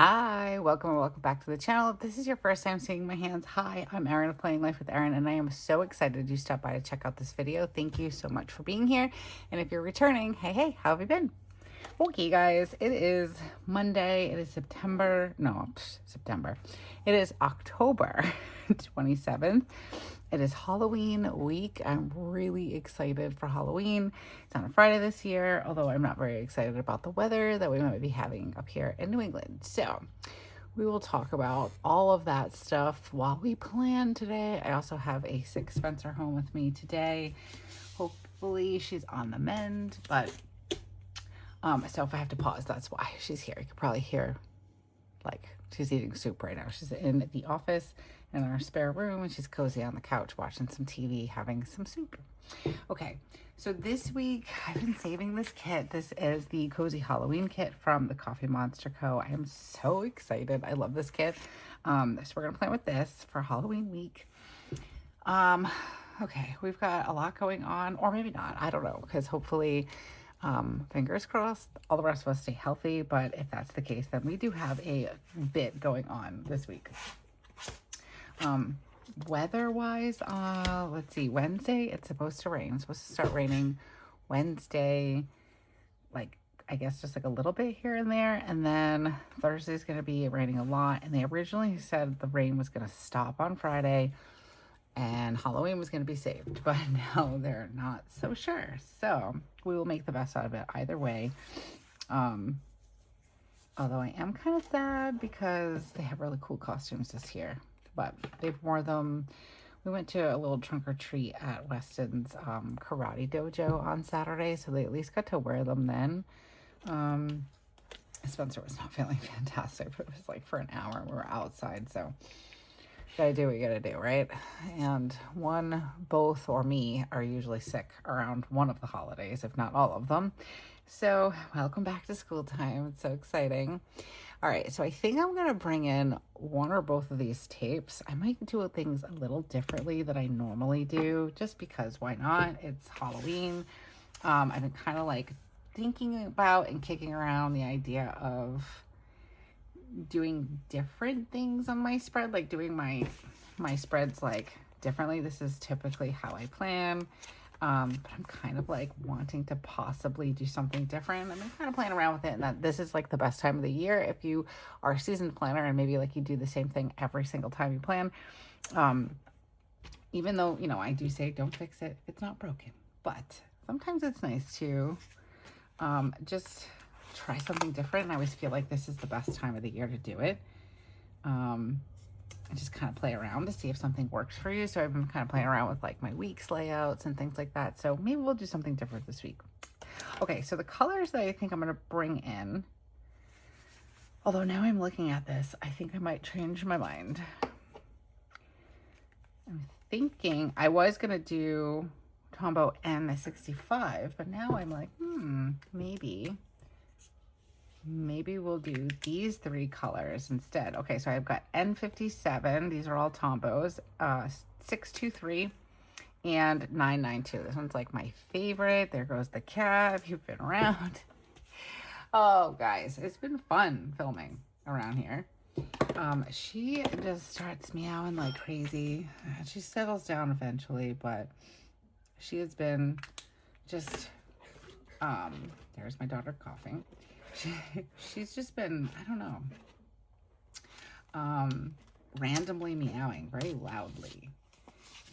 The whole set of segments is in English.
Hi, welcome or welcome back to the channel. If this is your first time seeing my hands, hi, I'm Erin of Planning Life with Erin, and I am so excited you stopped by to check out this video. Thank you so much for being here. And if you're returning, hey, how have you been? Okay, guys, it is Monday. It is September. It is October 27th. It is Halloween week. I'm really excited for Halloween. It's on a Friday this year, although I'm not very excited about the weather that we might be having up here in New England. So we will talk about all of that stuff while we plan today. I also have a sick Spencer home with me today. Hopefully she's on the mend, but so if I have to pause, that's why she's here. You can probably hear like she's eating soup right now. She's in the office in our spare room and she's cozy on the couch watching some TV, having some soup. Okay, so this week I've been saving this kit. This is the Cozy Halloween kit from TheCoffeeMonsterZCo. I am so excited. I love this kit. So we're gonna plan with this for Halloween week. Okay, we've got a lot going on, or maybe not. I don't know, because hopefully fingers crossed, all the rest of us stay healthy. But if that's the case, then we do have a bit going on this week. Weather-wise, let's see, Wednesday, it's supposed to rain. It's supposed to start raining Wednesday, like, I guess just like a little bit here and there. And then Thursday's going to be raining a lot. And they originally said the rain was going to stop on Friday and Halloween was going to be saved, but now they're not so sure. So we will make the best out of it either way. Although I am kind of sad because they have really cool costumes this year, but they've wore them. We went to a little trunk or treat at Weston's karate dojo on Saturday, so they at least got to wear them then. Spencer was not feeling fantastic, but it was like for an hour we were outside, so gotta do what you gotta do, right? And one, both, or me are usually sick around one of the holidays, if not all of them. So welcome back to school time. It's so exciting. All right, so I think I'm gonna bring in one or both of these tapes. I might do things a little differently than I normally do, just because why not? It's Halloween. I've been kind of like thinking about and kicking around the idea of doing different things on my spread, like doing my spreads like differently. This is typically how I plan, but I'm kind of like wanting to possibly do something different. I'm kind of playing around with it, and that this is like the best time of the year if you are a seasoned planner and maybe like you do the same thing every single time you plan. Even though, you know, I do say don't fix it if it's not broken, but sometimes it's nice to just try something different. And I always feel like this is the best time of the year to do it. And just kind of play around to see if something works for you. So I've been kind of playing around with like my week's layouts and things like that. So maybe we'll do something different this week. Okay, so the colors that I think I'm going to bring in, although now I'm looking at this, I think I might change my mind. I'm thinking I was going to do Tombow and the 65, but now I'm like, maybe we'll do these three colors instead. Okay, so I've got N57. These are all Tombows. 623 and 992. This one's like my favorite. There goes the cat if you've been around. Oh, guys, it's been fun filming around here. She just starts meowing like crazy. She settles down eventually, but she has been just, there's my daughter coughing. She's just been, I don't know, randomly meowing very loudly.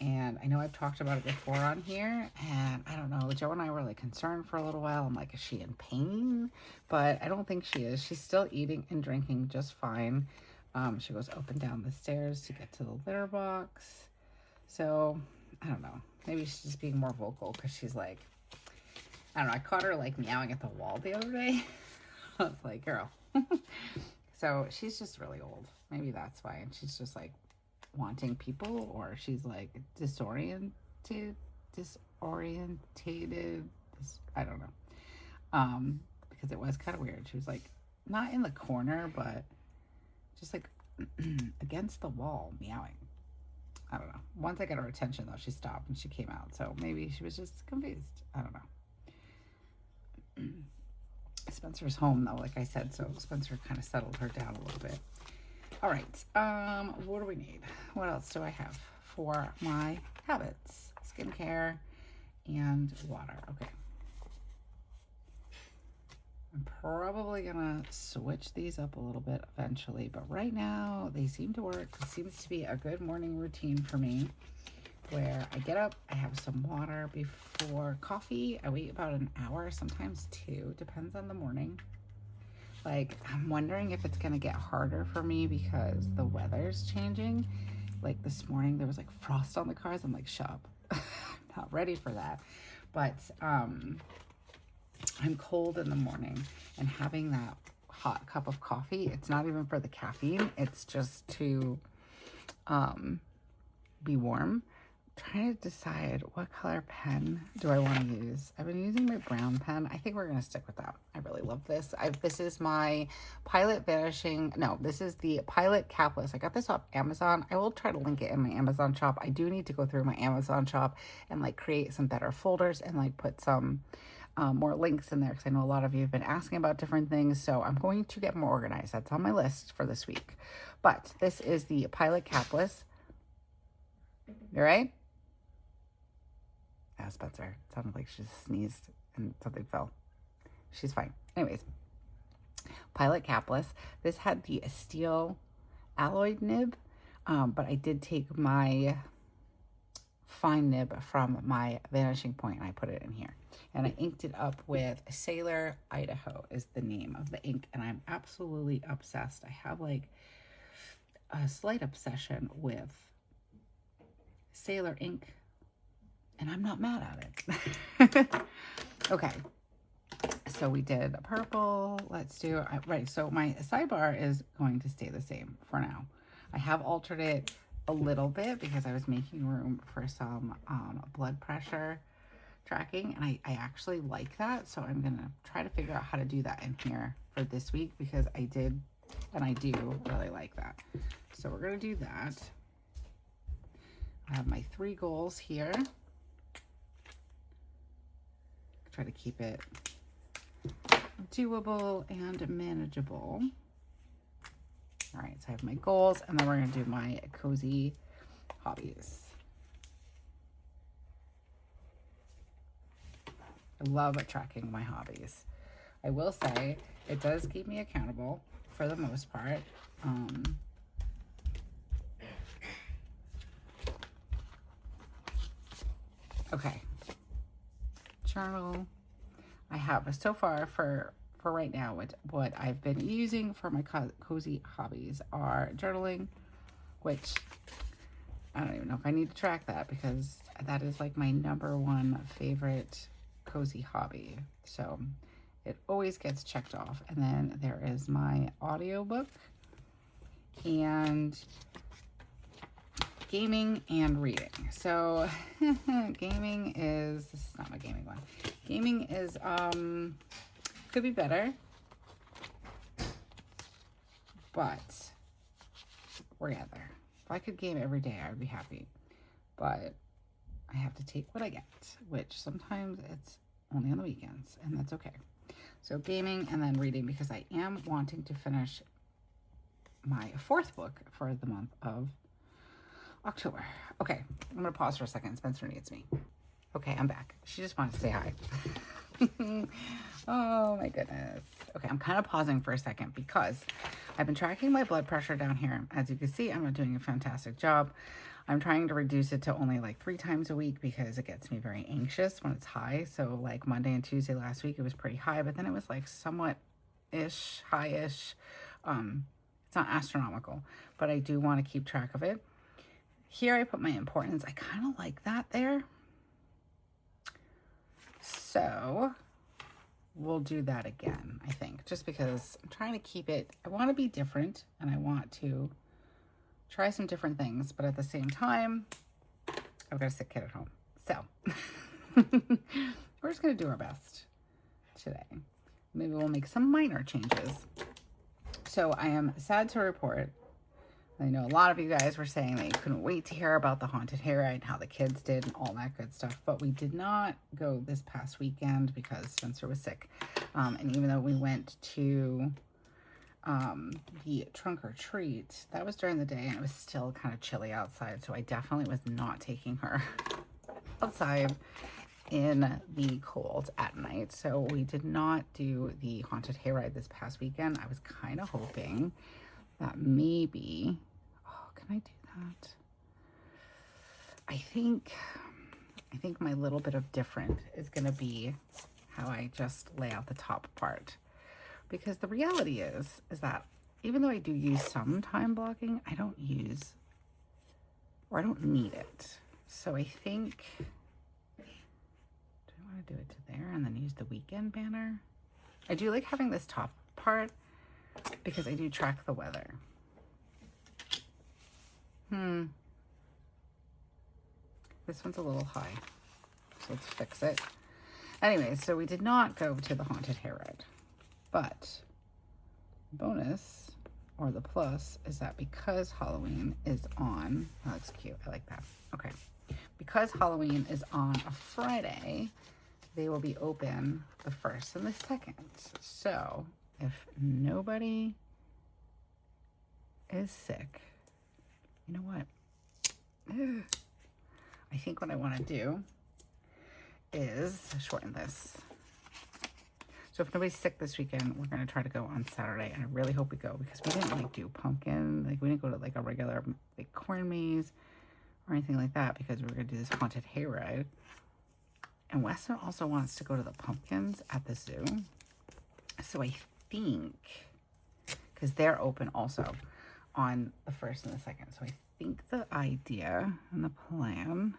And I know I've talked about it before on here, and I don't know, Joe and I were like concerned for a little while. I'm like, is she in pain? But I don't think she is. She's still eating and drinking just fine. She goes up and down the stairs to get to the litter box. So I don't know, maybe she's just being more vocal because she's like, I don't know, I caught her like meowing at the wall the other day. I was like, girl. So she's just really old. Maybe that's why. And she's just like wanting people, or she's like disorientated. I don't know. Because it was kind of weird. She was like not in the corner, but just like against the wall meowing. I don't know. Once I got her attention though, she stopped and she came out. So maybe she was just confused. I don't know. Spencer's home though, like I said, so Spencer kind of settled her down a little bit. All right, what do we need? What else do I have for my habits? Skincare and water. Okay. I'm probably gonna switch these up a little bit eventually, but right now they seem to work. It seems to be a good morning routine for me, where I get up, I have some water before coffee. I wait about an hour, sometimes 2, depends on the morning. Like, I'm wondering if it's gonna get harder for me because the weather's changing. Like this morning, there was like frost on the cars. I'm like, shut up. I'm not ready for that. But I'm cold in the morning, and having that hot cup of coffee, it's not even for the caffeine. It's just to be warm. Trying to decide what color pen do I want to use. I've been using my brown pen. I think we're going to stick with that. I really love this. This is my Pilot Vanishing. No, this is the Pilot Capless. I got this off Amazon. I will try to link it in my Amazon shop. I do need to go through my Amazon shop and like create some better folders and like put some more links in there, because I know a lot of you have been asking about different things. So I'm going to get more organized. That's on my list for this week. But this is the Pilot Capless. You all right? Oh, Spencer. It sounded like she sneezed and something fell. She's fine. Anyways, Pilot Capless. This had the steel alloyed nib, but I did take my fine nib from my Vanishing Point and I put it in here. And I inked it up with Sailor Idaho is the name of the ink, and I'm absolutely obsessed. I have like a slight obsession with Sailor ink, and I'm not mad at it. Okay, so we did purple. Let's do, right, so my sidebar is going to stay the same for now. I have altered it a little bit because I was making room for some blood pressure tracking, and I actually like that, so I'm gonna try to figure out how to do that in here for this week, because I did and I do really like that. So we're gonna do that. I have my 3 goals here. Try to keep it doable and manageable. All right, so I have my goals, and then we're gonna do my cozy hobbies. I love tracking my hobbies. I will say it does keep me accountable for the most part. Okay. Journal. I have so far for right now, what I've been using for my cozy hobbies are journaling, which I don't even know if I need to track that, because that is like my #1 favorite cozy hobby. So it always gets checked off. And then there is my audiobook and gaming and reading. So gaming is, this is not my gaming one. Gaming is could be better, but we're getting there. If I could game every day, I would be happy, but I have to take what I get, which sometimes it's only on the weekends, and that's okay. So gaming and then reading, because I am wanting to finish my 4th book for the month of October. Okay, I'm gonna pause for a second. Spencer needs me. Okay, I'm back. She just wanted to say hi. Oh my goodness. Okay, I'm kind of pausing for a second because I've been tracking my blood pressure down here. As you can see, I'm not doing a fantastic job. I'm trying to reduce it to only like 3 times a week because it gets me very anxious when it's high. So like Monday and Tuesday last week, it was pretty high, but then it was like somewhat-ish, high-ish. It's not astronomical, but I do want to keep track of it. Here I put my importance. I kind of like that there. So we'll do that again, I think, just because I'm trying to keep it, I want to be different and I want to try some different things, but at the same time, I've got a sick kid at home. So we're just going to do our best today. Maybe we'll make some minor changes. So I am sad to report I know a lot of you guys were saying that you couldn't wait to hear about the haunted hayride and how the kids did and all that good stuff. But we did not go this past weekend because Spencer was sick. And even though we went to the trunk or treat, that was during the day and it was still kind of chilly outside. So I definitely was not taking her outside in the cold at night. So we did not do the haunted hayride this past weekend. I was kind of hoping that maybe, oh, can I do that? I think my little bit of different is going to be how I just lay out the top part. Because the reality is that even though I do use some time blocking, I don't need it. So I think, do I want to do it to there and then use the weekend banner? I do like having this top part because I do track the weather. This one's a little high, so let's fix it. Anyway, so we did not go to the haunted hayride, but bonus, or the plus, is that because Halloween is on, oh, that's cute, I like that. Okay, because Halloween is on a Friday, they will be open the 1st and the 2nd. So if nobody is sick, you know what? I think what I want to do is shorten this. So if nobody's sick this weekend, we're going to try to go on Saturday. And I really hope we go because we didn't like do pumpkin. Like we didn't go to like a regular like corn maze or anything like that because we were going to do this haunted hayride. And Weston also wants to go to the pumpkins at the zoo. So I think, because they're open also on the 1st and the 2nd. So I think the idea and the plan,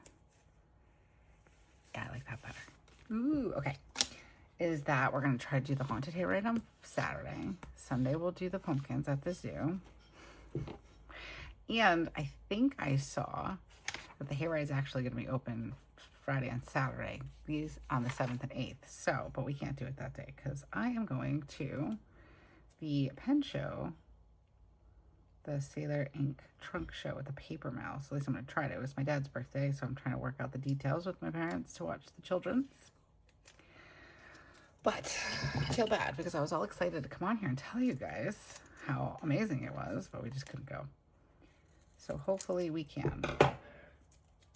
yeah, I like that better. Ooh, okay. Is that we're going to try to do the haunted hayride on Saturday. Sunday we'll do the pumpkins at the zoo. And I think I saw that the hayride is actually going to be open Friday and Saturday. These on the 7th and 8th. So, but we can't do it that day because I am going to the pen show, the Sailor Ink trunk show with the paper mouse. At least I'm going to try it. It was my dad's birthday, so I'm trying to work out the details with my parents to watch the children's. But I feel bad because I was all excited to come on here and tell you guys how amazing it was, but we just couldn't go. So hopefully we can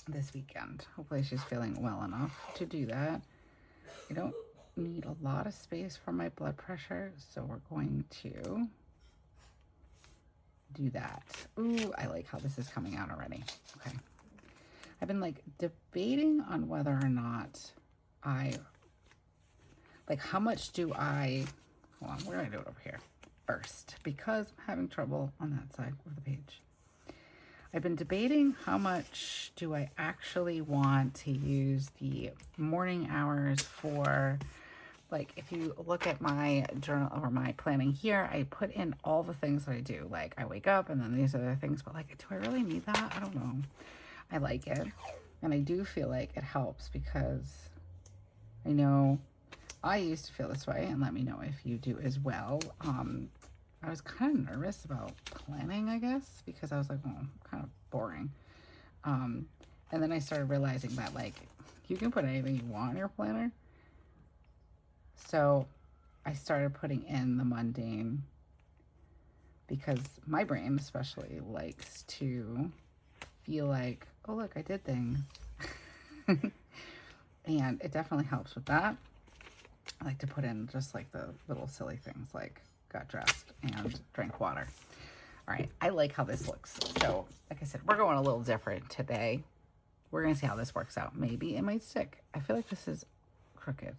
this weekend. Hopefully she's feeling well enough to do that. I don't need a lot of space for my blood pressure, so we're going to do that. Ooh, I like how this is coming out already. Okay. I've been like debating on whether or not how much do I, hold on, we're going to do it over here first because I'm having trouble on that side of the page. I've been debating how much do I actually want to use the morning hours for, like if you look at my journal or my planning here, I put in all the things that I do. Like I wake up and then these other things, but like, do I really need that? I don't know. I like it. And I do feel like it helps because I know I used to feel this way, and let me know if you do as well. I was kind of nervous about planning, I guess, because I was like, oh, kind of boring. And then I started realizing that like you can put anything you want in your planner. So I started putting in the mundane because my brain especially likes to feel like, oh, look, I did things. And it definitely helps with that. I like to put in just like the little silly things like got dressed and drank water. All right, I like how this looks. So like I said, we're going a little different today. We're going to see how this works out. Maybe it might stick. I feel like this is crooked.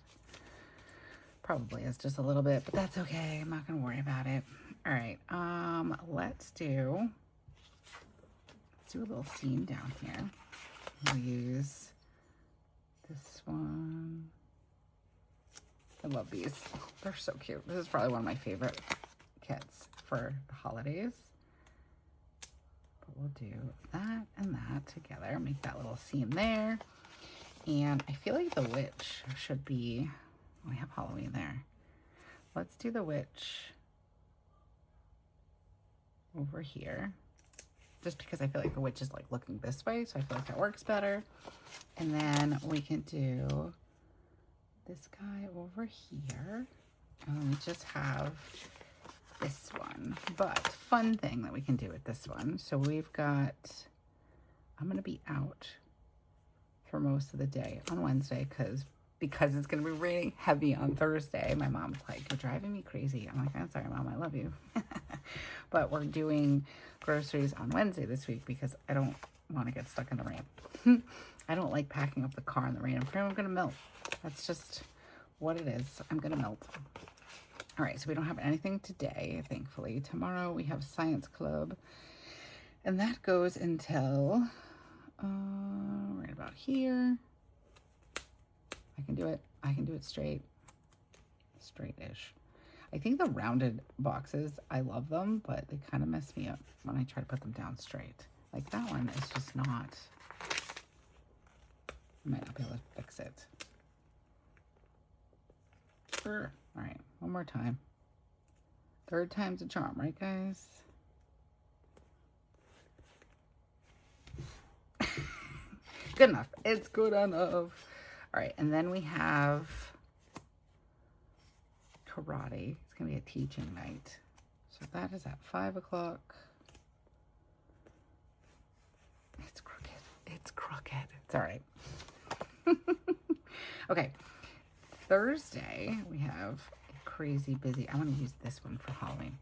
Probably is just a little bit, but that's okay. I'm not going to worry about it. All right, let's do a little scene down here. We'll use this one. I love these. They're so cute. This is probably one of my favorite kits for the holidays. But we'll do that and that together. Make that little scene there. And I feel like the witch should be, we have Halloween there. Let's do the witch over here. just because I feel like the witch is like looking this way, so I feel like that works better. And then we can do this guy over here, and then we just have this one. But fun thing that we can do with this one, so we've got, I'm gonna be out for most of the day on Wednesday because it's gonna be raining heavy on Thursday. My mom's like, you're driving me crazy. I'm like, I'm sorry, Mom, I love you. But we're doing groceries on Wednesday this week because I don't want to get stuck in the rain. I don't like packing up the car in the rain. I'm afraid I'm gonna melt. That's just what it is. I'm gonna melt. All right, so we don't have anything today, thankfully. Tomorrow we have science club, and that goes until right about here. I can do it. I can do it straight-ish. I think the rounded boxes, I love them, but they kind of mess me up when I try to put them down straight. Like that one is just not, I might not be able to fix it. All right, one more time. Third time's a charm, right, guys? Good enough. It's good enough. All right, and then we have karate. It's gonna be a teaching night. So that is at 5 o'clock. It's crooked. It's crooked. It's all right. Okay. Thursday, we have a crazy busy. I want to use this one for Halloween.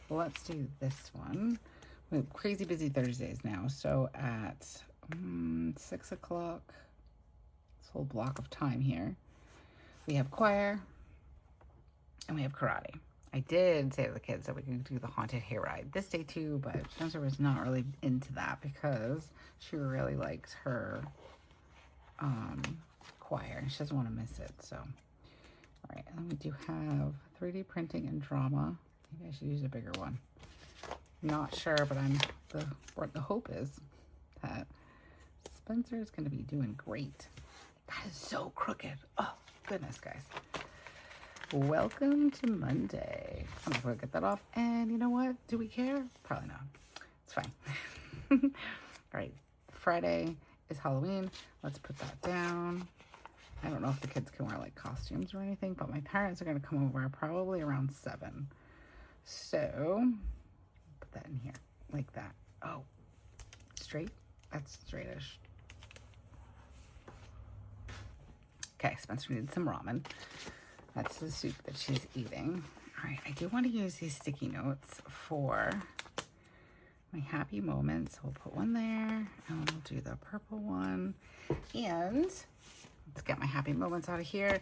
Well, let's do this one. We have crazy busy Thursdays now. So at 6 o'clock, this whole block of time here, we have choir and we have karate. I did say to the kids that we could do the haunted hayride this day too, but Spencer was not really into that because she really likes her choir. She doesn't want to miss it. So, all right, and then we do have 3D printing and drama. Maybe I should use a bigger one. Not sure, but what the hope is that Spencer is going to be doing great. That is so crooked. Oh, goodness, guys. Welcome to Monday. I'm going to get that off. And you know what? Do we care? Probably not. It's fine. All right. Friday is Halloween. Let's put that down. I don't know if the kids can wear like costumes or anything, but my parents are going to come over probably around 7. So put that in here like that. Oh, straight. That's straightish. Okay, Spencer needs some ramen. That's the soup that she's eating. All right, I do want to use these sticky notes for my happy moments. We'll put one there, and we'll do the purple one. And let's get my happy moments out of here.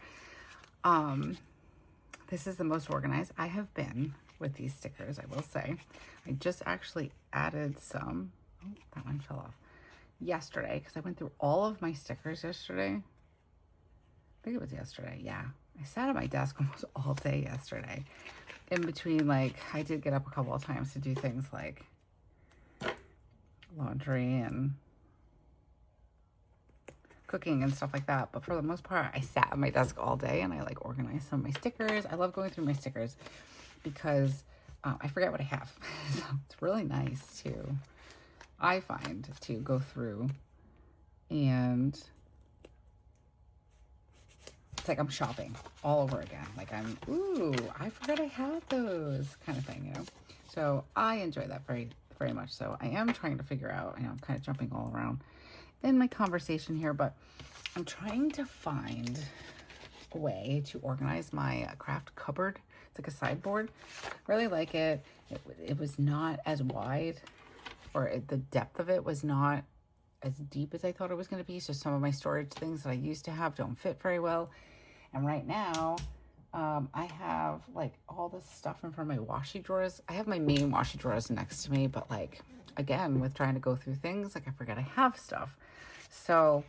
This is the most organized I have been with these stickers, I will say. I just actually added some. Oh, that one fell off. Yesterday, because I went through all of my stickers yesterday. I think it was yesterday, yeah. I sat at my desk almost all day yesterday. In between, like, I did get up a couple of times to do things like laundry and cooking and stuff like that. But for the most part, I sat at my desk all day and I like organized some of my stickers. I love going through my stickers because I forget what I have. So it's really nice to, I find, to go through and it's like I'm shopping all over again. Like I'm, ooh, I forgot I had those kind of thing, you know? So I enjoy that very, very much. So I am trying to figure out, you know, I'm kind of jumping all around in my conversation here, but I'm trying to find a way to organize my craft cupboard. It's like a sideboard. Really like it. It was not as wide, or the depth of it was not as deep as I thought it was going to be. So some of my storage things that I used to have don't fit very well. And right now, I have like all this stuff in front of my washi drawers. I have my main washi drawers next to me, but like, again, with trying to go through things, like I forget I have stuff. So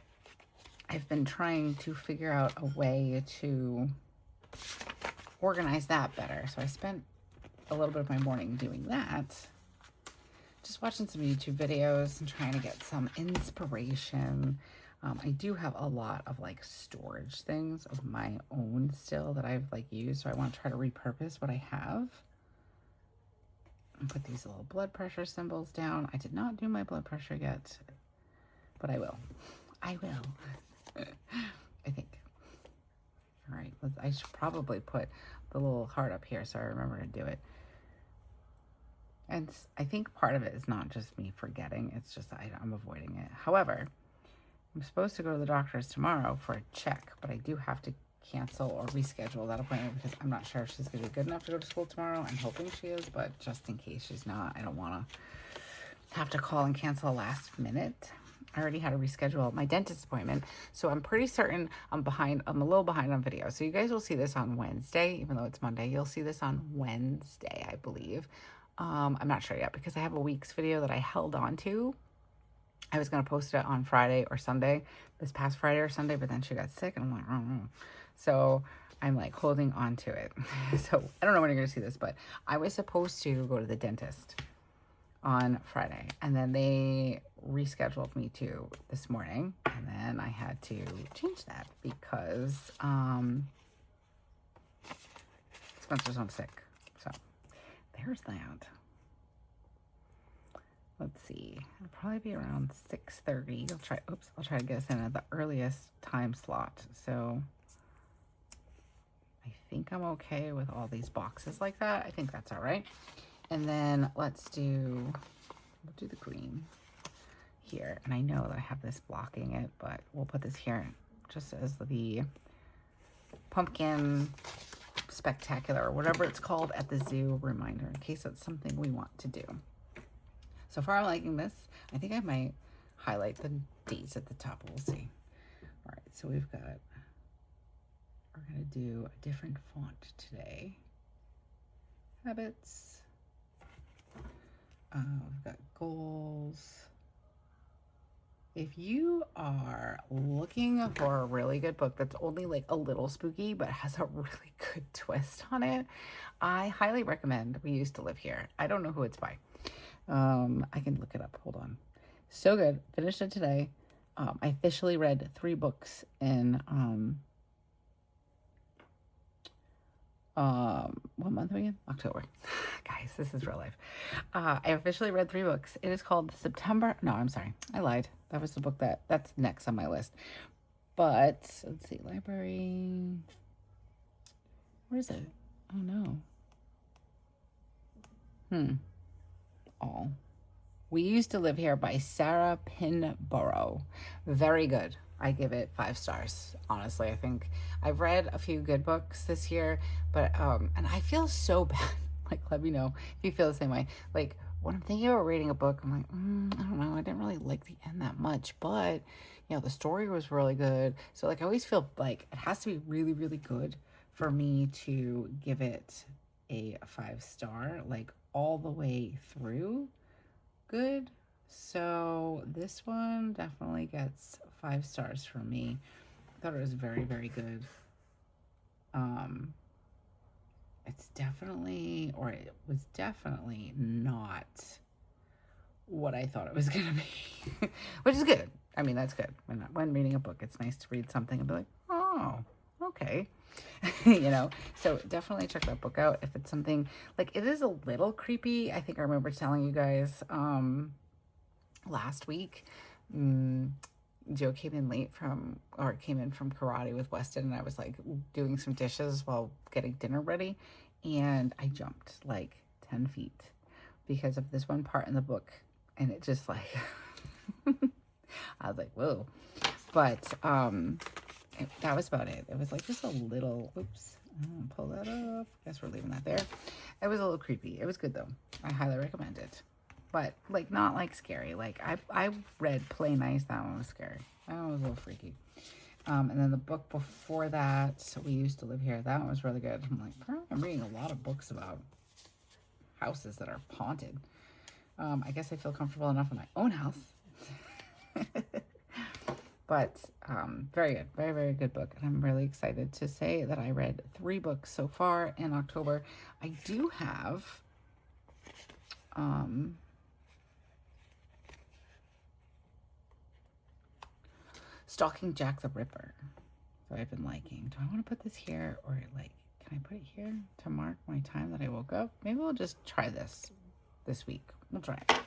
I've been trying to figure out a way to organize that better. So I spent a little bit of my morning doing that. Just watching some YouTube videos and trying to get some inspiration. I do have a lot of like storage things of my own still that I've like used. So I want to try to repurpose what I have. And put these little blood pressure symbols down. I did not do my blood pressure yet, but I will. I will. I think. All right, I should probably put the little heart up here so I remember to do it. And I think part of it is not just me forgetting, it's just I'm avoiding it. However, I'm supposed to go to the doctor's tomorrow for a check, but I do have to cancel or reschedule that appointment because I'm not sure if she's going to be good enough to go to school tomorrow. I'm hoping she is, but just in case she's not, I don't want to have to call and cancel last minute. I already had to reschedule my dentist appointment, so I'm pretty certain I'm a little behind on video. So you guys will see this on Wednesday, even though it's Monday. You'll see this on Wednesday, I believe. I'm not sure yet because I have a week's video that I held on to. I was going to post it on Friday or Sunday, this past Friday or Sunday, but then she got sick and I'm like, oh. So I'm like holding on to it. So I don't know when you're going to see this, but I was supposed to go to the dentist on Friday and then they rescheduled me to this morning, and then I had to change that because Spencer's home sick. So there's that. Let's see. It'll probably be around 6:30. I'll try to get us in at the earliest time slot. So I think I'm okay with all these boxes like that. I think that's all right. And then we'll do the green here. And I know that I have this blocking it, but we'll put this here just as the pumpkin spectacular or whatever it's called at the zoo reminder in case it's something we want to do. So far I'm liking this. I think I might highlight the dates at the top. We'll see. All right, so we're gonna do a different font today. Habits. We've got goals. If you are looking for a really good book that's only like a little spooky but has a really good twist on it, I highly recommend We Used to Live Here. I don't know who it's by. I can look it up. Hold on. So good. Finished it today. I officially read 3 books in what month are we in? October. Guys, this is real life. I officially read 3 books. It is called September. No, I'm sorry. I lied. That was the book that's next on my list. But let's see. Library. Where is it? Oh no. All. We Used to Live Here by Sarah Pinborough. Very good. I give it 5 stars. Honestly, I think I've read a few good books this year, but and I feel so bad. Like, let me know if you feel the same way. Like, when I'm thinking about reading a book, I'm like, I don't know. I didn't really like the end that much, but you know, the story was really good. So like, I always feel like it has to be really, really good for me to give it a 5-star, like all the way through good. So this one definitely gets 5 stars from me. I thought it was very, very good. It was definitely not what I thought it was gonna be, which is good. I mean, that's good. When reading a book, it's nice to read something and be like, oh, okay. You know, so definitely check that book out if it's something like, it is a little creepy. I think I remember telling you guys last week. Joe came in from karate with Weston, and I was like doing some dishes while getting dinner ready, and I jumped like 10 feet because of this one part in the book, and it just like I was like, whoa. But that was about it. It was like just a little, oops, pull that up. Guess we're leaving that there. It was a little creepy. It was good though. I highly recommend it. But like, not like scary. Like I read Play Nice. That one was scary. That one was a little freaky. And then the book before that, So We Used to Live Here. That one was really good. I'm like, I'm reading a lot of books about houses that are haunted. I guess I feel comfortable enough in my own house. But very good. Very, very good book. And I'm really excited to say that I read 3 books so far in October. I do have Stalking Jack the Ripper. So I've been liking. Do I want to put this here, or like, can I put it here to mark my time that I woke up? Maybe we'll just try this. this week. We'll try it.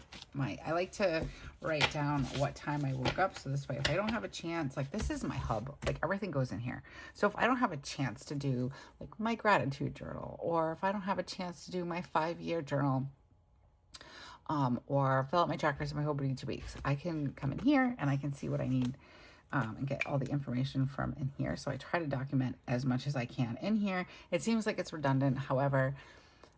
I like to write down what time I woke up, so this way if I don't have a chance, like this is my hub, like everything goes in here. So if I don't have a chance to do like my gratitude journal, or if I don't have a chance to do my 5-year journal, or fill out my trackers in my Hobonichi weeks, I can come in here and I can see what I need and get all the information from in here. So I try to document as much as I can in here. It seems like it's redundant. However,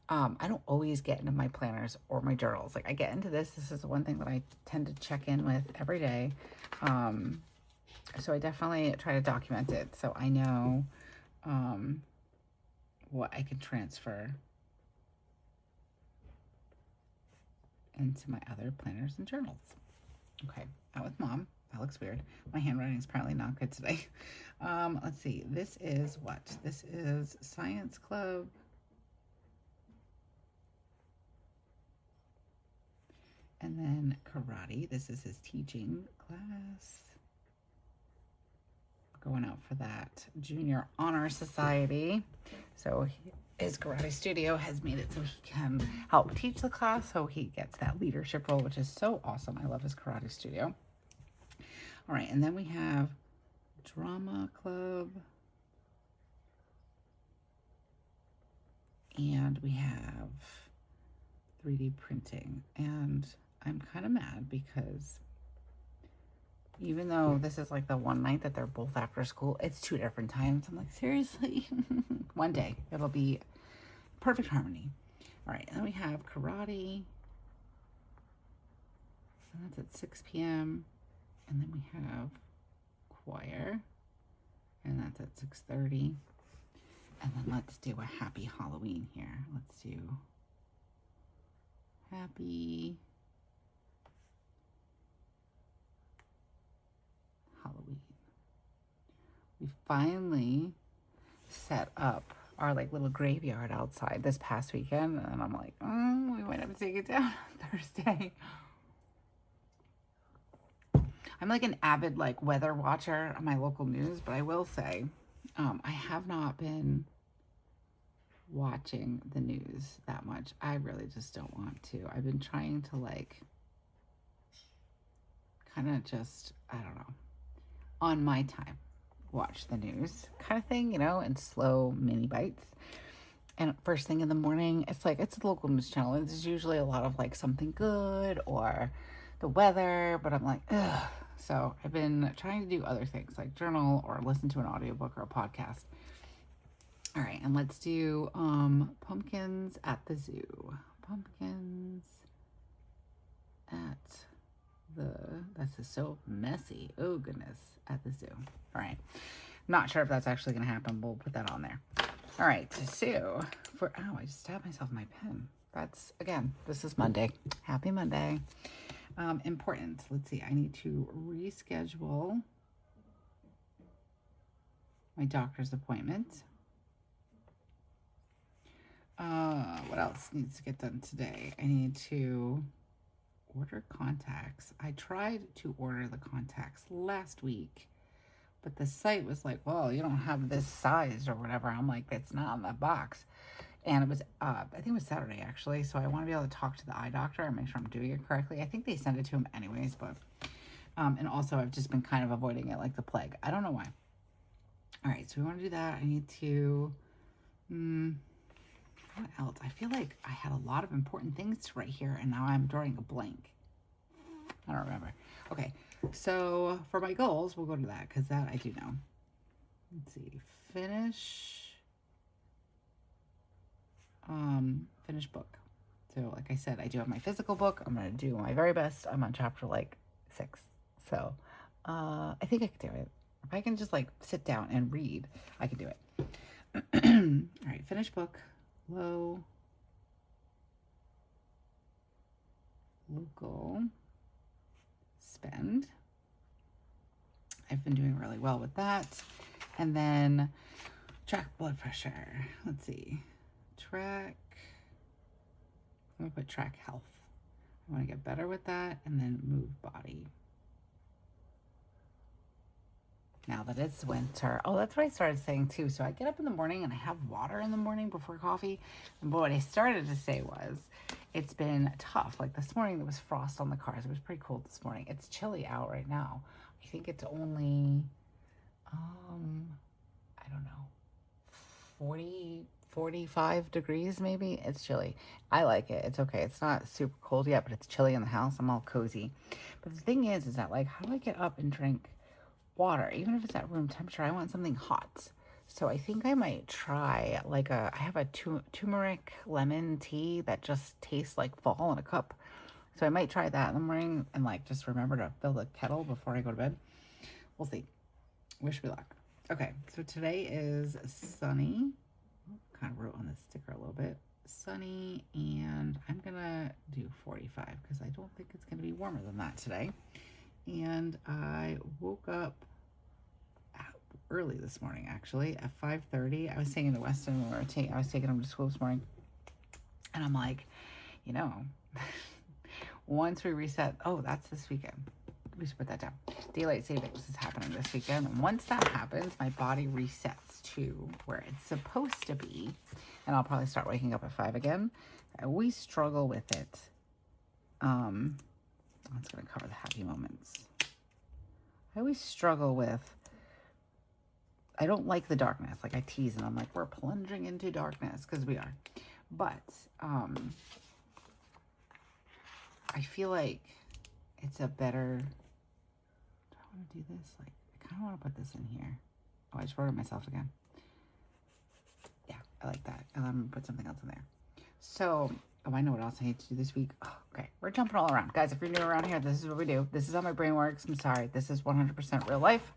I don't always get into my planners or my journals. Like I get into this. This is the one thing that I tend to check in with every day. So I definitely try to document it so I know what I can transfer into my other planners and journals. Okay, out with mom. That looks weird. My handwriting is apparently not good today. Let's see. This is what? This is Science Club. And then karate. This is his teaching class. Going out for that Junior Honor Society. So his karate studio has made it so he can help teach the class. So he gets that leadership role, which is so awesome. I love his karate studio. All right. And then we have drama club. And we have 3D printing. And I'm kind of mad because even though this is like the one night that they're both after school, it's 2 different times. I'm like, seriously? One day it'll be perfect harmony. All right, and then we have karate. And that's at 6 p.m. And then we have choir. And that's at 6:30. And then let's do a happy Halloween here. Let's do happy Halloween. We finally set up our like little graveyard outside this past weekend, and I'm like, we might have to take it down on Thursday. I'm like an avid like weather watcher on my local news, but I will say I have not been watching the news that much. I really just don't want to. I've been trying to like kind of just, I don't know, on my time watch the news kind of thing, you know, in slow mini bites. And first thing in the morning, it's like, it's a local news channel. It's usually a lot of like something good or the weather, but I'm like, ugh. So I've been trying to do other things like journal or listen to an audiobook or a podcast. All right, and let's do pumpkins at the zoo. Pumpkins at the, that's just so messy. Oh goodness, at the zoo. All right, not sure if that's actually gonna happen. We'll put that on there. All right, so for, oh, I just stabbed myself with my pen. That's, again, this is Monday. Happy Monday. Important. Let's see, I need to reschedule my doctor's appointment. What else needs to get done today? I need to order contacts. I tried to order the contacts last week, but the site was like, well, you don't have this size or whatever. I'm like, it's not on that box. And it was, I think it was Saturday actually. So I want to be able to talk to the eye doctor and make sure I'm doing it correctly. I think they send it to him anyways, but, and also I've just been kind of avoiding it like the plague. I don't know why. All right, so we want to do that. I need to, what else? I feel like I had a lot of important things to write here and now I'm drawing a blank. I don't remember. Okay, so for my goals, we'll go to that because that I do know. Let's see, finish book. So like I said, I do have my physical book. I'm going to do my very best. I'm on chapter like 6. So I think I can do it. If I can just like sit down and read, I can do it. All right, finish book. Low. Local. Spend. I've been doing really well with that. And then track blood pressure. Let's see. Track. I'm going to put track health. I want to get better with that. And then move body. now that it's winter. Oh, that's what I started saying too. So I get up in the morning and I have water in the morning before coffee. And what I started to say was, it's been tough. Like this morning, there was frost on the cars. It was pretty cold this morning. It's chilly out right now. I think it's only, I don't know, 45 degrees maybe. It's chilly. I like it. It's okay. It's not super cold yet, but it's chilly in the house. I'm all cozy. But the thing is that like, how do I get up and drink water? Even if it's at room temperature, I want something hot. So I think I might try like I have a turmeric lemon tea that just tastes like fall in a cup. So I might try that in the morning and like just remember to fill the kettle before I go to bed. We'll see. Wish me luck. Okay, so today is sunny. Kind of wrote on the sticker a little bit. Sunny, and I'm gonna do 45 because I don't think it's gonna be warmer than that today. And I woke up early this morning, actually, at 5:30. I was staying in the Westin when I was taking him to school this morning. And I'm like, you know, once we reset, oh, that's this weekend. We should put that down. Daylight savings is happening this weekend. And once that happens, my body resets to where it's supposed to be. And I'll probably start waking up at 5 again. I always struggle with it. That's going to cover the happy moments. I always struggle with, I don't like the darkness. Like I tease and I'm like, we're plunging into darkness, because we are. But I feel like it's a better, do I want to do this? Like, I kind of want to put this in here. Oh, I just wrote it myself again. Yeah, I like that. And I'm going to put something else in there. So, oh, I know what else I need to do this week. Oh, okay, we're jumping all around. Guys, if you're new around here, this is what we do. This is how my brain works. I'm sorry. This is 100% real life.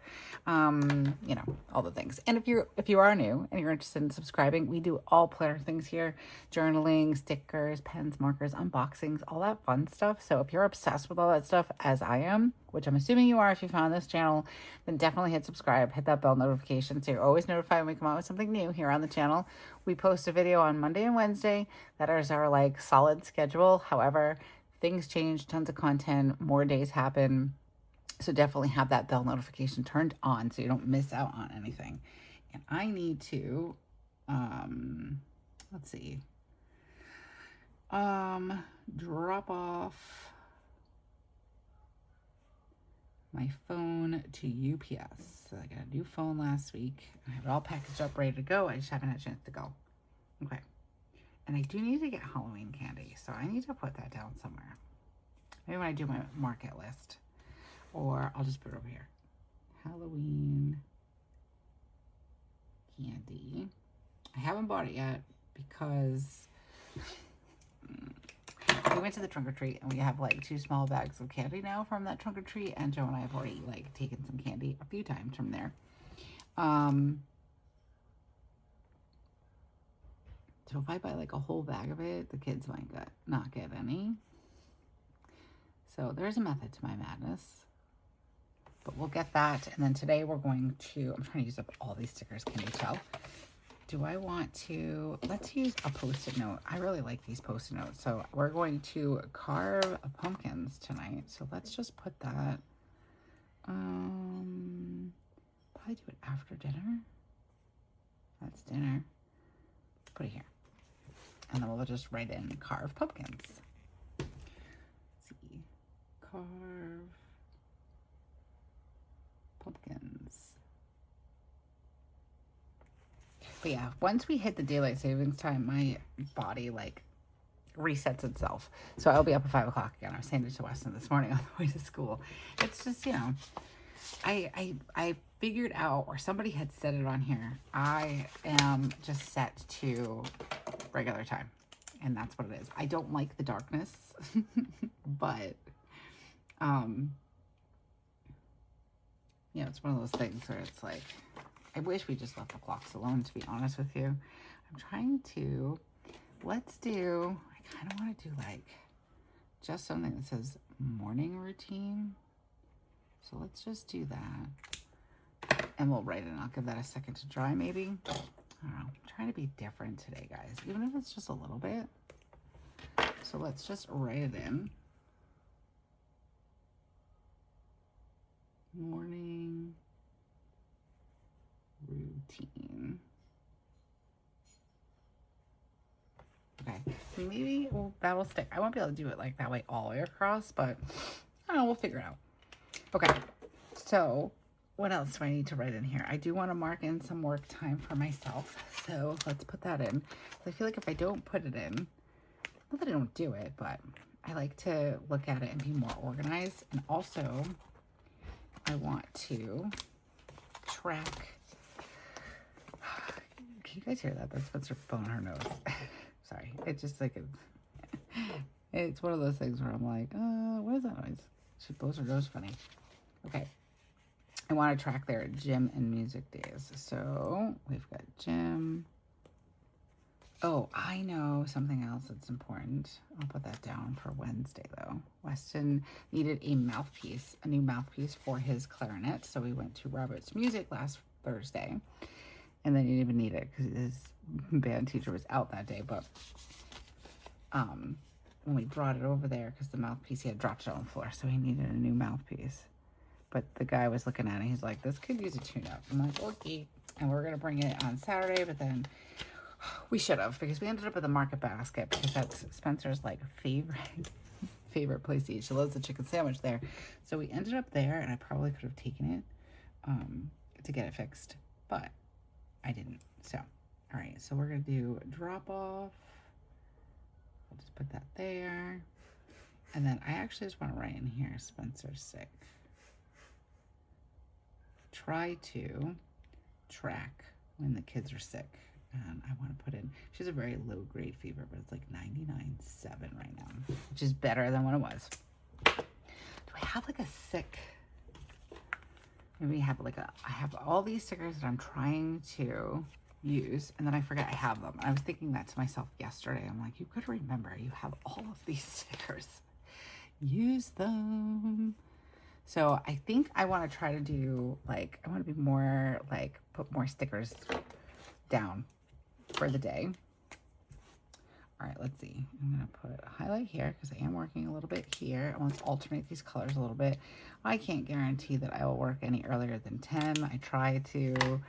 You know, all the things. And if you are new and you're interested in subscribing, we do all planner things here. Journaling, stickers, pens, markers, unboxings, all that fun stuff. So if you're obsessed with all that stuff, as I am, which I'm assuming you are if you found this channel, then definitely hit subscribe, hit that bell notification so you're always notified when we come out with something new here on the channel. We post a video on Monday and Wednesday. That is our like solid schedule. However, things change, tons of content, more days happen. So definitely have that bell notification turned on so you don't miss out on anything. And I need to, let's see, drop off my phone to UPS. So I got a new phone last week. I have it all packaged up, ready to go. I just haven't had a chance to go. Okay. And I do need to get Halloween candy, so I need to put that down somewhere. Maybe when I do my market list. Or I'll just put it over here. Halloween candy. I haven't bought it yet because we went to the trunk or treat and we have like 2 small bags of candy now from that trunk or treat, and Joe and I have already like taken some candy a few times from there. So if I buy like a whole bag of it, the kids might not get any. So there's a method to my madness. But we'll get that. And then today we're going to, I'm trying to use up all these stickers. Can you tell? Do I want to, let's use a Post-it note. I really like these Post-it notes. So we're going to carve pumpkins tonight. So let's just put that, probably do it after dinner. That's dinner. Put it here. And then we'll just write in carve pumpkins. Let's see. Carve pumpkins. But yeah, once we hit the daylight savings time, my body like resets itself. So I'll be up at 5 o'clock again. I was saying it to Weston this morning on the way to school. It's just, you know, I figured out, or somebody had said it on here, I am just set to regular time. And that's what it is. I don't like the darkness, but, you know, it's one of those things where it's like, I wish we just left the clocks alone, to be honest with you. I'm trying to, let's do, I kind of want to do like just something that says morning routine. So let's just do that. And we'll write it, and I'll give that a second to dry maybe. I don't know. I'm trying to be different today, guys, even if it's just a little bit. So let's just write it in. Morning maybe that'll stick. I won't be able to do it like that way all the way across, but I don't know, we'll figure it out. Okay, so what else do I need to write in here? I do want to mark in some work time for myself, so let's put that in. I feel like if I don't put it in, not that I don't do it, but I like to look at it and be more organized. And also, I want to track. Can you guys hear that? That's Spencer blowing her nose. Sorry. It's just like, it's one of those things where I'm like, what is that noise? She blows her nose funny. Okay. I want to track their gym and music days. So we've got gym. Oh, I know something else that's important. I'll put that down for Wednesday though. Weston needed a mouthpiece, a new mouthpiece for his clarinet. So we went to Robert's Music last Thursday. And then he didn't even need it because his band teacher was out that day. But when we brought it over there, because the mouthpiece, he had dropped it on the floor, so he needed a new mouthpiece. But the guy was looking at it, he's like, this could use a tune-up. I'm like, okay. And we're going to bring it on Saturday, but then we should have, because we ended up at the Market Basket, because that's Spencer's, like, favorite place to eat. She loves the chicken sandwich there. So we ended up there, and I probably could have taken it to get it fixed, but I didn't. So, all right, so we're going to do drop off. I'll just put that there. And then I actually just want to write in here, Spencer's sick. Try to track when the kids are sick. And I want to put in, she has a very low grade fever, but it's like 99.7 right now, which is better than what it was. Do I have like a sick, maybe I have all these stickers that I'm trying to use, and then I forget I have them. I was thinking that to myself yesterday. I'm like, you could remember you have all of these stickers. Use them. So I think I want to try to do like, I want to be more like, put more stickers down for the day. All right, let's see. I'm going to put a highlight here because I am working a little bit here. I want to alternate these colors a little bit. I can't guarantee that I will work any earlier than 10. I try to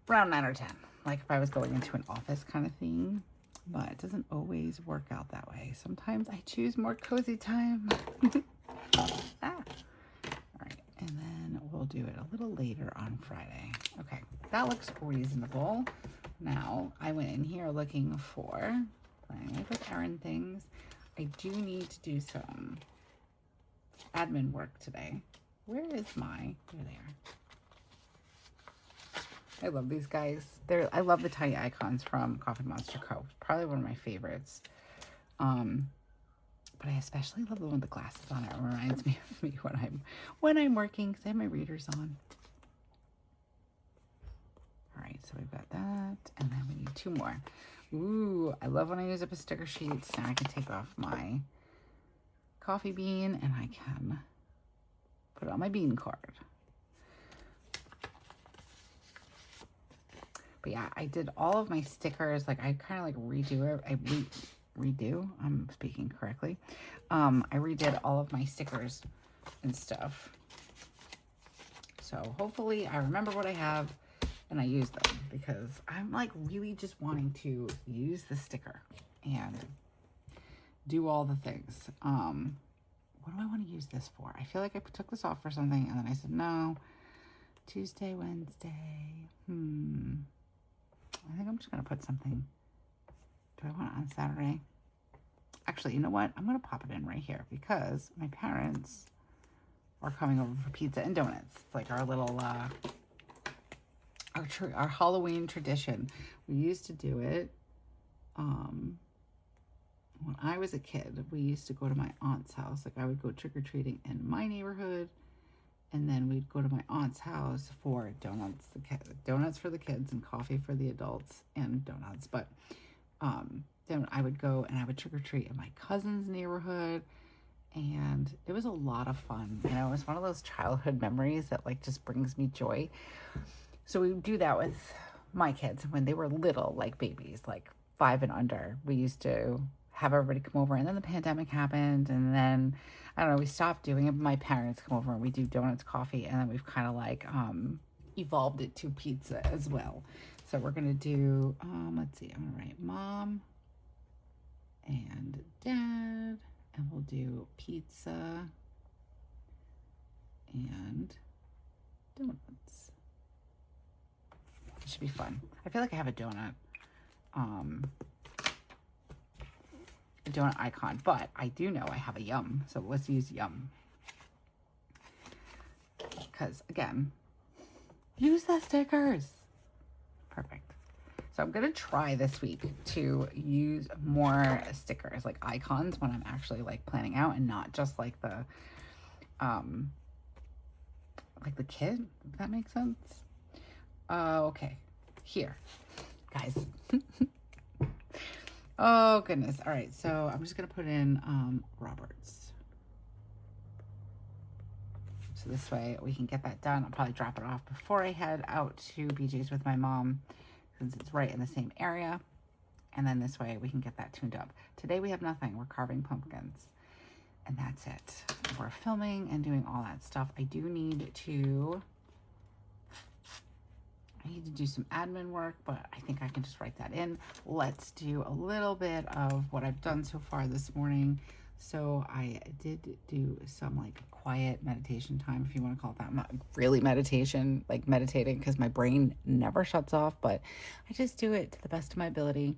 around 9 or 10, like if I was going into an office kind of thing, but it doesn't always work out that way. Sometimes I choose more cozy time. All right, and then we'll do it a little later on Friday. Okay, that looks reasonable. Now, I went in here looking for Planning Life with Erin things. I do need to do some admin work today. Where is my, there they are. I love these guys. I love the tiny icons from TheCoffeeMonsterZaCo. Probably one of my favorites. But I especially love the one with the glasses on it. It reminds me of me when I'm working, because I have my readers on. All right, so we've got that, and then we need 2 more. Ooh, I love when I use up a sticker sheets. Now I can take off my coffee bean, and I can put it on my bean card. But yeah, I did all of my stickers. Like I kind of like redo it. Redo. I'm speaking correctly. I redid all of my stickers and stuff. So hopefully I remember what I have and I use them, because I'm like really just wanting to use the sticker and do all the things. What do I want to use this for? I feel like I took this off for something and then I said, no, Tuesday, Wednesday. I think I'm just going to put something. Do I want it on Saturday? Actually, you know what? I'm going to pop it in right here because my parents are coming over for pizza and donuts. It's like our little, our Halloween tradition. We used to do it when I was a kid. We used to go to my aunt's house. Like I would go trick-or-treating in my neighborhood, and then we'd go to my aunt's house for donuts, donuts for the kids and coffee for the adults and donuts. But then I would go and I would trick-or-treat in my cousin's neighborhood, and it was a lot of fun. You know, it was one of those childhood memories that like just brings me joy. So we would do that with my kids when they were little, like babies, like 5 and under. We used to have everybody come over, and then the pandemic happened, and then I don't know, we stopped doing it. My parents come over and we do donuts, coffee, and then we've kind of like evolved it to pizza as well. So we're gonna do let's see, I'm gonna write Mom and Dad, and we'll do pizza and donuts. It should be fun. I feel like I have a donut icon, but I do know I have a yum, so let's use yum. Because again, use the stickers. Perfect. So I'm gonna try this week to use more stickers, like icons, when I'm actually like planning out, and not just like the kit, if that makes sense. Okay, here, guys. Oh goodness. All right, so I'm just gonna put in Roberts. So this way we can get that done. I'll probably drop it off before I head out to BJ's with my mom, since it's right in the same area. And then this way we can get that tuned up. Today we have nothing. We're carving pumpkins. And that's it. We're filming and doing all that stuff. I need to do some admin work, but I think I can just write that in. Let's do a little bit of what I've done so far this morning. So I did do some like quiet meditation time, if you want to call it that. Not really meditation, like meditating, because my brain never shuts off, but I just do it to the best of my ability.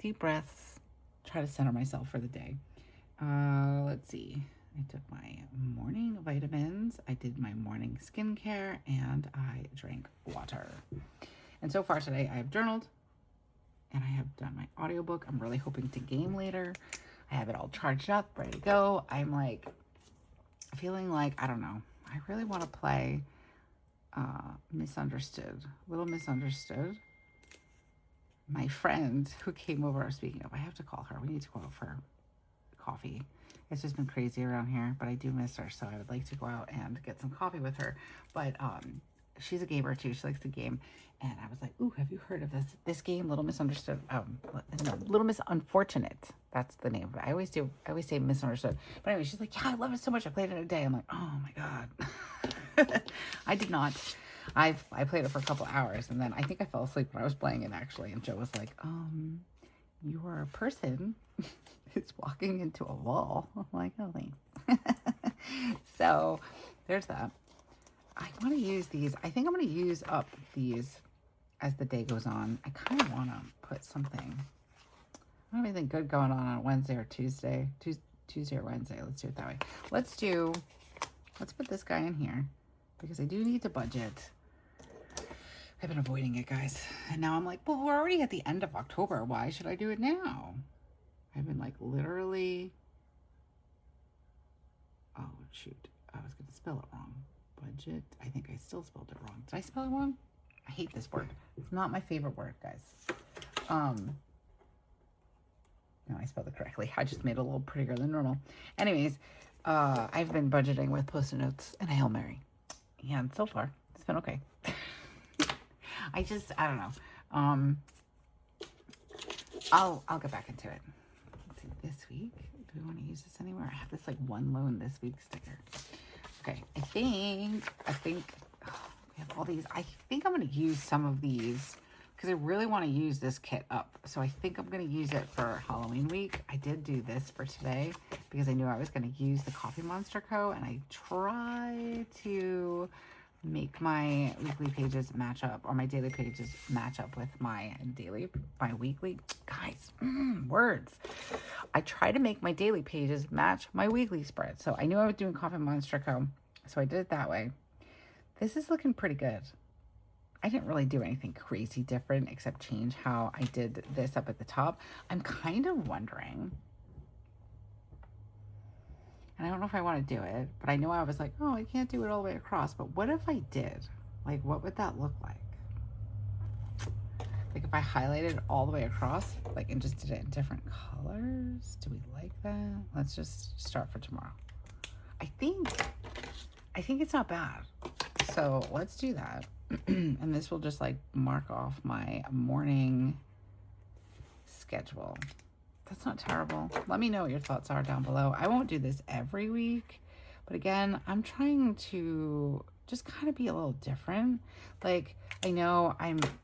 Deep breaths, try to center myself for the day. Let's see. I took my morning vitamins, I did my morning skincare, and I drank water. And so far today, I have journaled, and I have done my audiobook. I'm really hoping to game later. I have it all charged up, ready to go. I'm like, feeling like, I don't know, I really want to play Misunderstood, Little Misunderstood. My friend who came over, speaking of, I have to call her. We need to go out for coffee. It's just been crazy around here, but I do miss her, so I would like to go out and get some coffee with her. But she's a gamer too. She likes to game, and I was like, "Ooh, have you heard of this game, Little Misunderstood? No, Little Miss Unfortunate. That's the name of it. I always say Misunderstood. But anyway, she's like, "Yeah, I love it so much. I played it in a day." I'm like, "Oh my god." I did not. I played it for a couple hours, and then I think I fell asleep when I was playing it actually. And Joe was like, "You are a person." It's walking into a wall. I'm like, oh, thanks. So there's that. I want to use these. I think I'm going to use up these as the day goes on. I kind of want to put something. I don't have anything good going on Wednesday or Tuesday. Tuesday or Wednesday. Let's do it that way. Let's put this guy in here because I do need to budget. I've been avoiding it, guys. And now I'm like, well, we're already at the end of October. Why should I do it now? I've been like literally, oh shoot, I was going to spell it wrong. Budget, I think I still spelled it wrong. Did I spell it wrong? I hate this word. It's not my favorite word, guys. No, I spelled it correctly. I just made it a little prettier than normal. Anyways, I've been budgeting with Post-it notes and a Hail Mary. And so far, it's been okay. I don't know. I'll get back into it. This week, do we want to use this anywhere? I have this like one loan this week sticker. Okay, I think we have all these. I think I'm going to use some of these because I really want to use this kit up. So I think I'm going to use it for Halloween week. I did do this for today because I knew I was going to use the CoffeeMonsterCo, and I try to make my weekly pages match up, or my daily pages match up with my weekly, guys, words. I try to make my daily pages match my weekly spread. So I knew I was doing CoffeeMonsterCo, so I did it that way. This is looking pretty good. I didn't really do anything crazy different except change how I did this up at the top. I'm kind of wondering, and I don't know if I want to do it, but I know I was like, oh, I can't do it all the way across. But what if I did? Like, what would that look like? Like if I highlighted all the way across, like, and just did it in different colors. Do we like that? Let's just start for tomorrow. I think it's not bad. So let's do that. And this will just like mark off my morning schedule. That's not terrible. Let me know what your thoughts are down below. I won't do this every week, but again, I'm trying to just kind of be a little different. Like, I know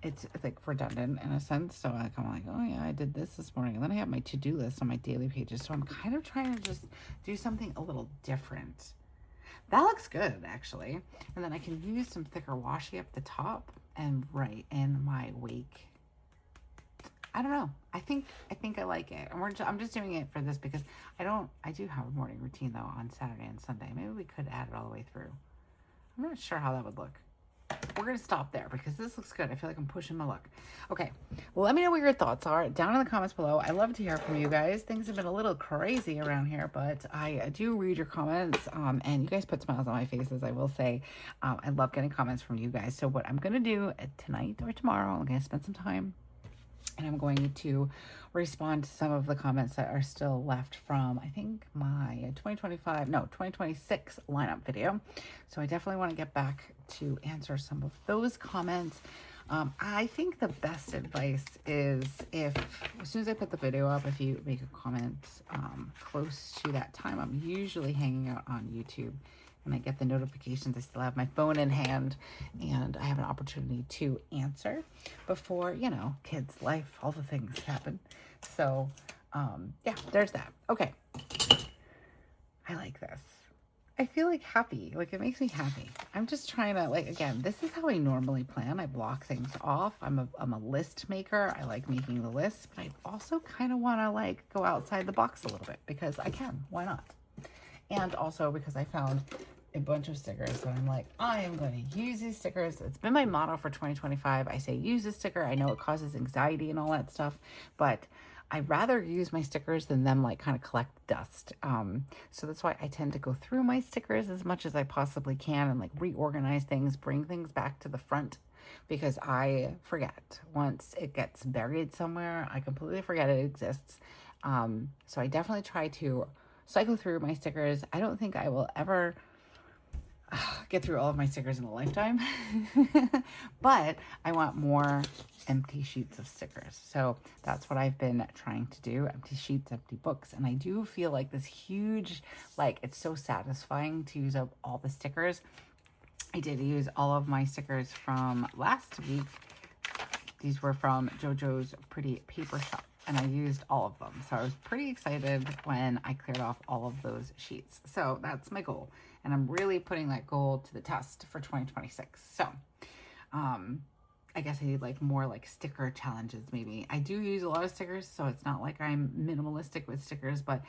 it's like redundant in a sense. So like, I'm like, oh yeah, I did this morning. And then I have my to-do list on my daily pages. So I'm kind of trying to just do something a little different. That looks good, actually. And then I can use some thicker washi up the top and write in my wake. I don't know. I think I like it. And I'm just doing it for this because I do have a morning routine though on Saturday and Sunday. Maybe we could add it all the way through. I'm not sure how that would look. We're going to stop there because this looks good. I feel like I'm pushing my luck. Okay. Well, let me know what your thoughts are down in the comments below. I love to hear from you guys. Things have been a little crazy around here, but I do read your comments, and you guys put smiles on my faces, I will say. I love getting comments from you guys. So what I'm going to do tonight or tomorrow, I'm going to spend some time and I'm going to respond to some of the comments that are still left from, I think, my 2026 lineup video. So I definitely want to get back to answer some of those comments. I think the best advice is as soon as I put the video up, if you make a comment close to that time, I'm usually hanging out on YouTube. When I get the notifications, I still have my phone in hand and I have an opportunity to answer before, kids, life, all the things happen. So, yeah, there's that. Okay. I like this. I feel like happy. Like, it makes me happy. I'm just trying to, again, this is how I normally plan. I block things off. I'm a list maker. I like making the list, but I also kind of want to, go outside the box a little bit because I can. Why not? And also because I found a bunch of stickers and I'm like, I am going to use these stickers. It's been my motto for 2025. I say use a sticker. I know it causes anxiety and all that stuff, but I'd rather use my stickers than them kind of collect dust. So that's why I tend to go through my stickers as much as I possibly can and reorganize things, bring things back to the front because I forget. Once it gets buried somewhere, I completely forget it exists. So I definitely try to cycle through my stickers. I don't think I will ever get through all of my stickers in a lifetime, but I want more empty sheets of stickers. So that's what I've been trying to do. Empty sheets, empty books. And I do feel like this huge, it's so satisfying to use up all the stickers. I did use all of my stickers from last week. These were from JoJo's Pretty Paper Shop. And I used all of them. So I was pretty excited when I cleared off all of those sheets. So that's my goal. And I'm really putting that goal to the test for 2026. So I guess I need more sticker challenges maybe. I do use a lot of stickers, so it's not like I'm minimalistic with stickers, but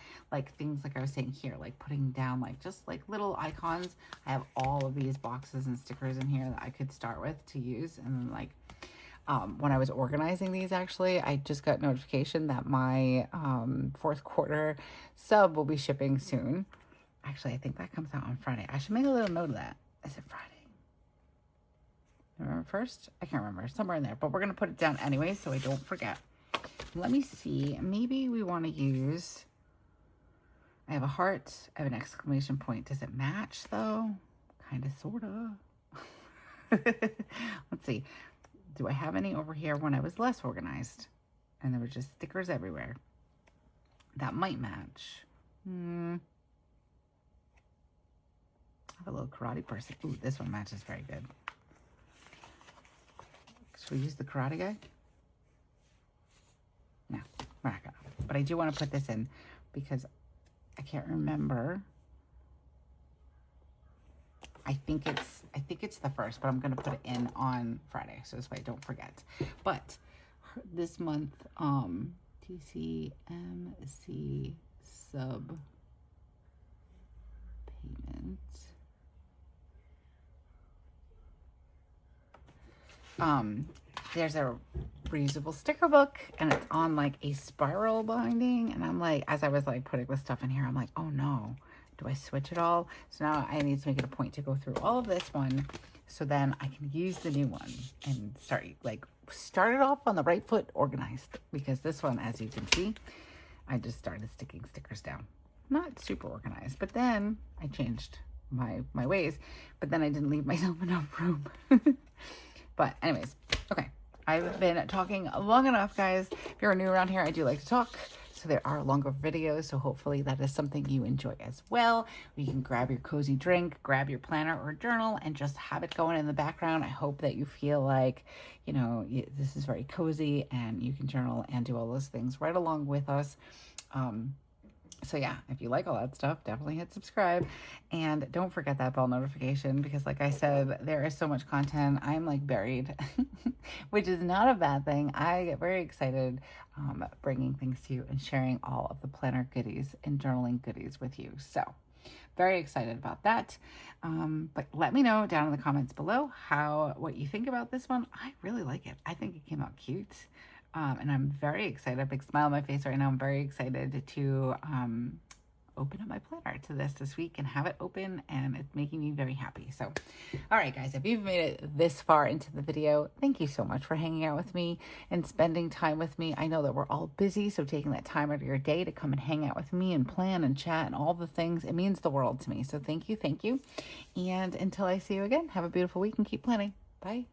things like I was saying here, putting down just little icons. I have all of these boxes and stickers in here that I could start with to use. And then when I was organizing these, actually, I just got notification that my fourth quarter sub will be shipping soon. Actually, I think that comes out on Friday. I should make a little note of that. Is it Friday? November 1st? I can't remember. Somewhere in there. But we're going to put it down anyway so I don't forget. Let me see. Maybe we want to use... I have a heart. I have an exclamation point. Does it match, though? Kind of, sort of. Let's see. Do I have any over here when I was less organized? And there were just stickers everywhere. That might match. I have a little karate person. Ooh, this one matches very good. Should we use the karate guy? No, we're not gonna. But I do want to put this in because I can't remember. I think it's the first, but I'm going to put it in on Friday. So this way I don't forget. But this month, TCMC sub payment. There's a reusable sticker book and it's on a spiral binding. And I'm as I was putting this stuff in here, I'm oh no. Do I switch it all? So now I need to make it a point to go through all of this one so then I can use the new one and start it off on the right foot organized, because this one, as you can see, I just started sticking stickers down. Not super organized, but then I changed my ways, but then I didn't leave myself enough room. But anyways, okay. I've been talking long enough, guys. If you're new around here, I do like to talk. So there are longer videos, so hopefully that is something you enjoy as well. You can grab your cozy drink, grab your planner or journal, and just have it going in the background. I hope that you feel like, you know, this is very cozy and you can journal and do all those things right along with us. So yeah, if you like all that stuff, definitely hit subscribe and don't forget that bell notification, because like I said, there is so much content. I'm like buried, which is not a bad thing. I get very excited bringing things to you and sharing all of the planner goodies and journaling goodies with you. So very excited about that. But let me know down in the comments below what you think about this one. I really like it. I think it came out cute. And I'm very excited, a big smile on my face right now. I'm very excited to open up my planner to this week and have it open, and it's making me very happy. So, all right, guys, if you've made it this far into the video, thank you so much for hanging out with me and spending time with me. I know that we're all busy, so taking that time out of your day to come and hang out with me and plan and chat and all the things, it means the world to me. So thank you, thank you. And until I see you again, have a beautiful week and keep planning. Bye.